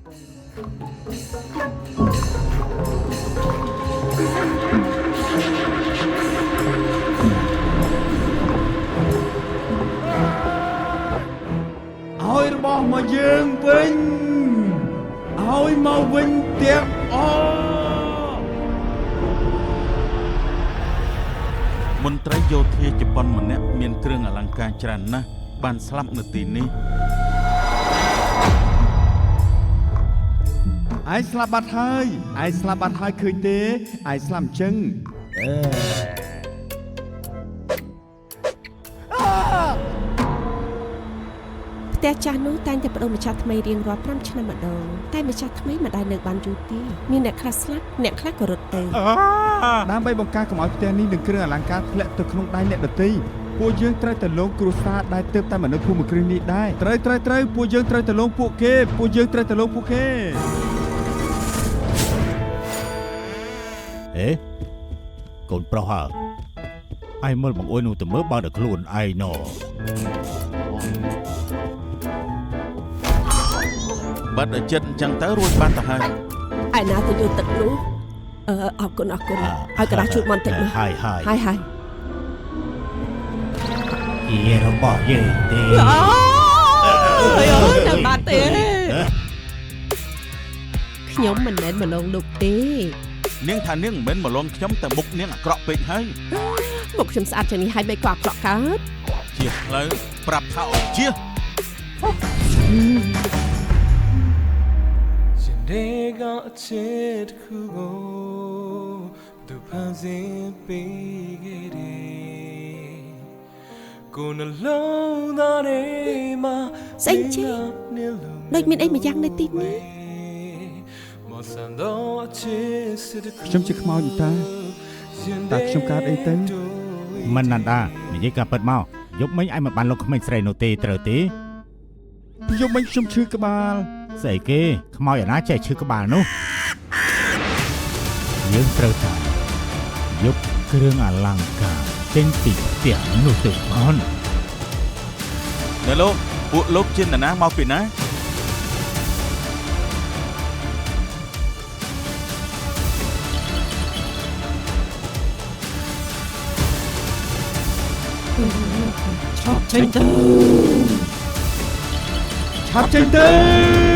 ឲ្យរបស់មកយើងវិញឲ្យមកវិញទាំងអស់មន្ត្រីយោធាជប៉ុនម្នាក់មានគ្រឿងអលង្ការច្រើនណាស់បានស្លាប់នៅទីនេះឯងស្លាប់បាត់ហើយឃើញទេឯងស្លាប់អញ្ចឹងផ្ទះចាស់នោះតែងតែបដូរម្ចាស់ថ្មីរៀងរាល់5ឆ្នាំម្ដងតែម្ចាស់ថ្មីមិនដែលនៅបានយូរទេមានអ្នកខ្លះស្លាប់អ្នកខ្លះក៏រត់ទៅដើម្បីបង្ការកុំឲ្យផ្ទះនេះនឹងគ្រឿងអលង្ការធ្លាក់ទៅក្នុងដៃអ្នកដទៃពួកយើងត្រូវតែលងគ្រួសារដែលទើបតែមនុស្សភូមិគ្រឹះនេះដែរត្រូវពួកយើងត្រូវតែលងពួកគេហេកូនប្រុសហើឯងមើលបង្អួយនោះទៅមើលបើដល់ខ្លួនឯងណោបាត់ចិត្តអញ្ចឹងទៅរួចបាត់ទៅហើយឯណាទៅយកទឹកនោះអរគុណឲ្យកដាស់ជូតមកតិចមើលហើយជារបស់យើងទេនៅបាត់ទេខ្ញុំមិនមែនមកលងលោកទេនាងថានាងមិនមែនមកលងខ្ញុំតែមុខនាងអាក្រក់ពេកហើយមុខខ្ញុំស្អាតជាងនេះហើយមិនក៏អាក្រក់កើតជាផ្លូវប្រាប់ថាអត់ជា내가 어쨌고 또 밤새 베개를 꼬날로나래마 ស្អីចេះដូចមានអីមួយយ៉ាងនៅទីនេះខ្ញុំជាខ្មោចតាខ្ញុំកើតអីទៅមិនណាន់ដានិយាយការពិតមកយប់មិញឯងមិនបានលោកក្មេងស្រីនោះទេត្រូវទេយប់មិញខ្ញុំឈឺក្បាលស្អីគេខ្មោចអាណាចេះឈឺក្បាលនោះយើងត្រូវតែយកគ្រឿងអលង្ការចេញពីផ្ទះនោះទៅបានណែលោកពួកលោកជានរណាមកពីណាឆាប់ចេញទៅ